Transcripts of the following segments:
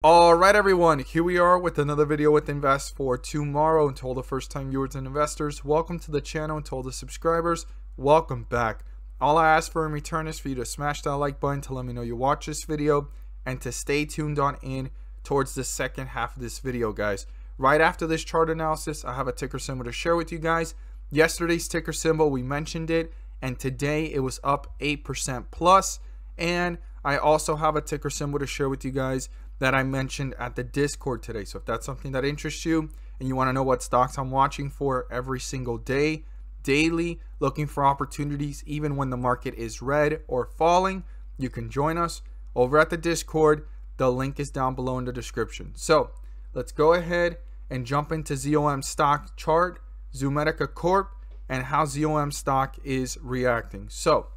Alright everyone, here we are with another video with Invest for tomorrow. And to all the first time viewers and investors, welcome to the channel. And to all the subscribers, welcome back. All I ask for in return is for you to smash that like button to let me know you watch this video and to stay tuned on in towards the second half of this video, guys. Right after this chart analysis, I have a ticker symbol to share with you guys. Yesterday's ticker symbol, we mentioned it, and today it was up 8% plus. And I also have a ticker symbol to share with you guys that I mentioned at the Discord today. So if that's something that interests you and you want to know what stocks I'm watching for every single day, daily, looking for opportunities even when the market is red or falling, you can join us over at the Discord. The link is down below in the description. So let's go ahead and jump into ZOM stock chart, Zomedica Corp, and how ZOM stock is reacting. So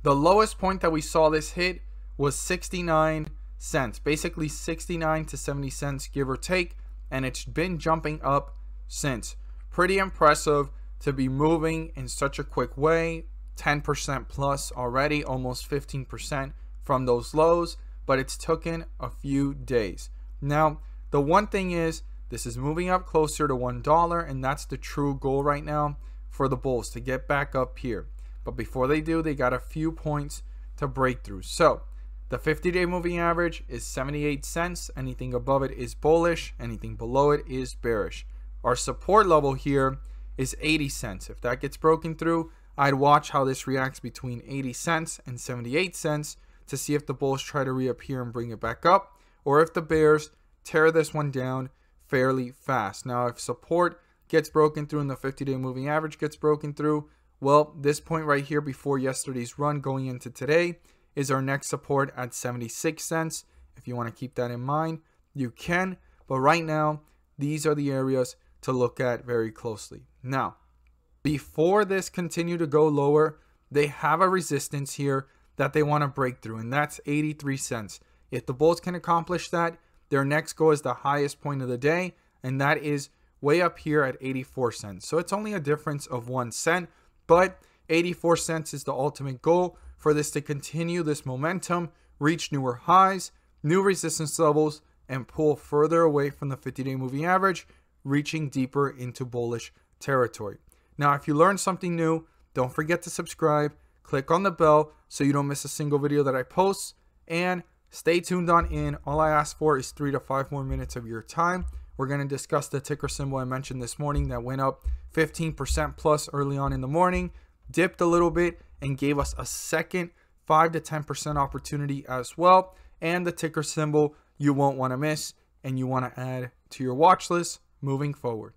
the lowest point that we saw this hit was 69 cents, basically 69 to 70 cents, give or take, and it's been jumping up since. Pretty impressive to be moving in such a quick way. 10% plus already, almost 15% from those lows, but it's taken a few days. Now the one thing is, this is moving up closer to $1, and that's the true goal right now for the bulls, to get back up here. But before they do, they got a few points to break through. So the 50-day moving average is 78 cents. Anything above it is bullish. Anything below it is bearish. Our support level here is 80 cents. If that gets broken through, I'd watch how this reacts between 80 cents and 78 cents to see if the bulls try to reappear and bring it back up, or if the bears tear this one down fairly fast. Now, if support gets broken through and the 50-day moving average gets broken through, well, this point right here before yesterday's run going into today is our next support at 76 cents. If you want to keep that in mind, you can. But right now, these are the areas to look at very closely. Now, before this continue to go lower, they have a resistance here that they want to break through, and that's 83 cents. If the bulls can accomplish that, their next goal is the highest point of the day, and that is way up here at 84 cents. So it's only a difference of 1 cent, but 84 cents is the ultimate goal for this to continue this momentum, reach newer highs, new resistance levels, and pull further away from the 50-day moving average, reaching deeper into bullish territory. Now, if you learned something new, don't forget to subscribe, click on the bell so you don't miss a single video that I post, and stay tuned on in. All I ask for is 3 to 5 more minutes of your time. We're going to discuss the ticker symbol I mentioned this morning that went up 15% plus early on in the morning, dipped a little bit, and gave us a second 5 to 10% opportunity as well. And the ticker symbol you won't want to miss and you want to add to your watch list moving forward.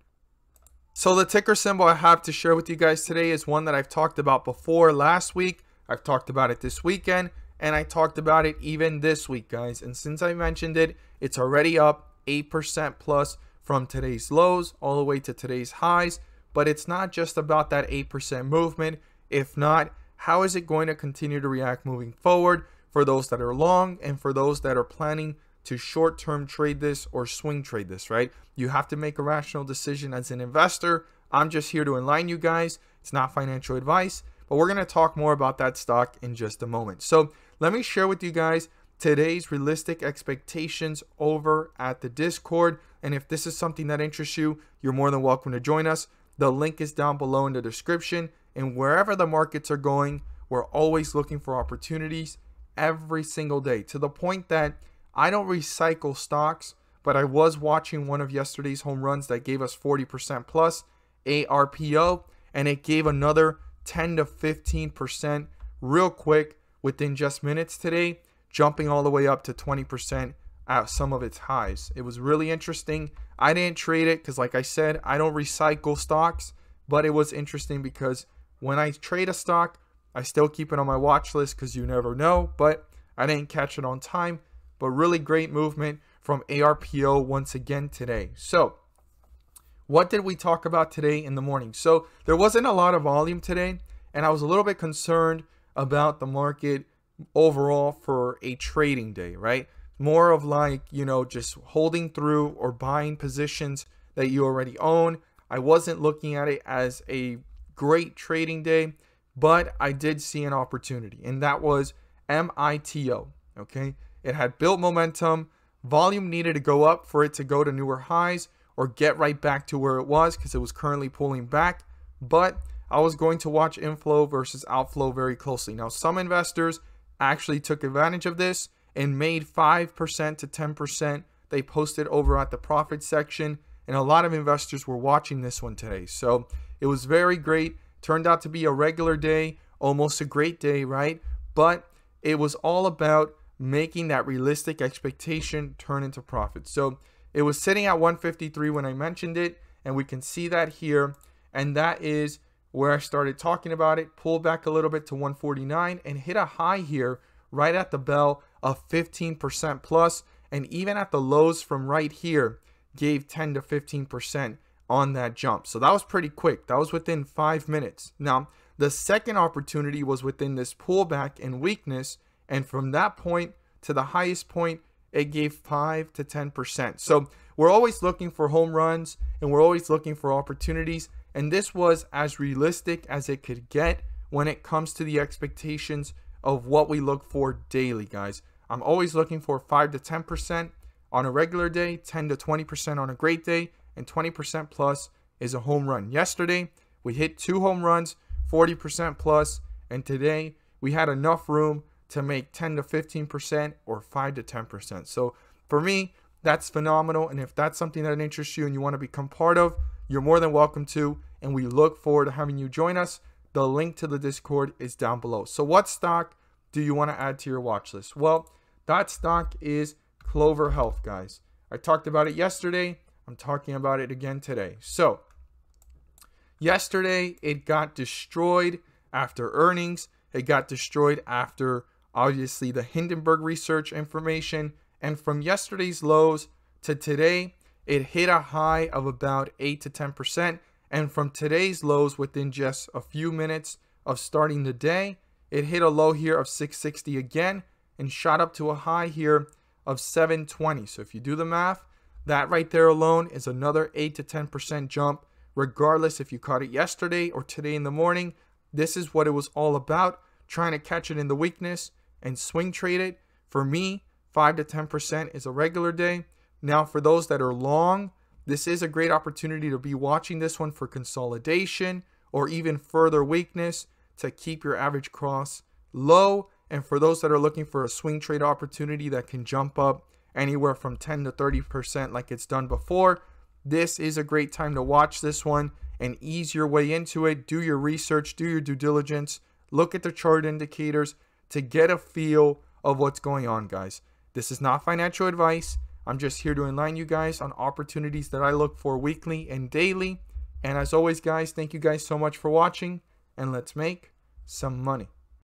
So the ticker symbol I have to share with you guys today is one that I've talked about before last week. I've talked about it this weekend, and I talked about it even this week, guys. And since I mentioned it, it's already up 8% plus from today's lows all the way to today's highs. But it's not just about that 8% movement. If not, how is it going to continue to react moving forward for those that are long and for those that are planning to short-term trade this or swing trade this, right? You have to make a rational decision as an investor. I'm just here to enlighten you guys. It's not financial advice, but we're going to talk more about that stock in just a moment. So let me share with you guys today's realistic expectations over at the Discord. And if this is something that interests you, you're more than welcome to join us. The link is down below in the description. And wherever the markets are going, we're always looking for opportunities every single day, to the point that I don't recycle stocks, but I was watching one of yesterday's home runs that gave us 40% plus ARPO, and it gave another 10 to 15% real quick within just minutes today, jumping all the way up to 20% at some of its highs. It was really interesting. I didn't trade it because, like I said, I don't recycle stocks, but it was interesting because when I trade a stock, I still keep it on my watch list because you never know, but I didn't catch it on time. But really great movement from ARPO once again today. So what did we talk about today in the morning? So there wasn't a lot of volume today, and I was a little bit concerned about the market overall for a trading day, right? More of like, you know, just holding through or buying positions that you already own. I wasn't looking at it as a great trading day, but I did see an opportunity, and that was MITO. Okay, it had built momentum, volume needed to go up for it to go to newer highs or get right back to where it was, because it was currently pulling back. But I was going to watch inflow versus outflow very closely. Now, some investors actually took advantage of this and made 5% to 10%. They posted over at the profit section, and a lot of investors were watching this one today. So it was very great. Turned out to be a regular day, almost a great day, right? But it was all about making that realistic expectation turn into profit. So it was sitting at 153 when I mentioned it, and we can see that here. And that is where I started talking about it. Pulled back a little bit to 149 and hit a high here right at the bell of 15% plus. And even at the lows from right here, gave 10 to 15% on that jump. So that was pretty quick. That was within 5 minutes. Now, the second opportunity was within this pullback and weakness. And from that point to the highest point, it gave 5 to 10%. So we're always looking for home runs, and we're always looking for opportunities. And this was as realistic as it could get when it comes to the expectations of what we look for daily, guys. I'm always looking for 5 to 10% on a regular day, 10 to 20% on a great day, and 20% plus is a home run. Yesterday, we hit 2 home runs, 40% plus, and today we had enough room to make 10 to 15% or 5 to 10%. So for me, that's phenomenal. And if that's something that interests you and you want to become part of, you're more than welcome to, and we look forward to having you join us. The link to the Discord is down below. So what stock do you want to add to your watch list? Well, that stock is Clover Health, guys. I talked about it yesterday. I'm talking about it again today. So yesterday, it got destroyed after earnings. It got destroyed after, obviously, the Hindenburg research information. And from yesterday's lows to today, it hit a high of about 8 to 10%. And from today's lows, within just a few minutes of starting the day, it hit a low here of 660 again and shot up to a high here of 720. So if you do the math, that right there alone is another 8 to 10% jump, regardless if you caught it yesterday or today in the morning. This is what it was all about, trying to catch it in the weakness and swing trade it. For me, 5 to 10% is a regular day. Now, for those that are long, this is a great opportunity to be watching this one for consolidation or even further weakness to keep your average cross low. And for those that are looking for a swing trade opportunity that can jump up anywhere from 10 to 30% like it's done before, this is a great time to watch this one and ease your way into it. Do your research, do your due diligence, look at the chart indicators to get a feel of what's going on, guys. This is not financial advice. I'm just here to enlighten you guys on opportunities that I look for weekly and daily. And as always, guys, thank you guys so much for watching, and let's make some money.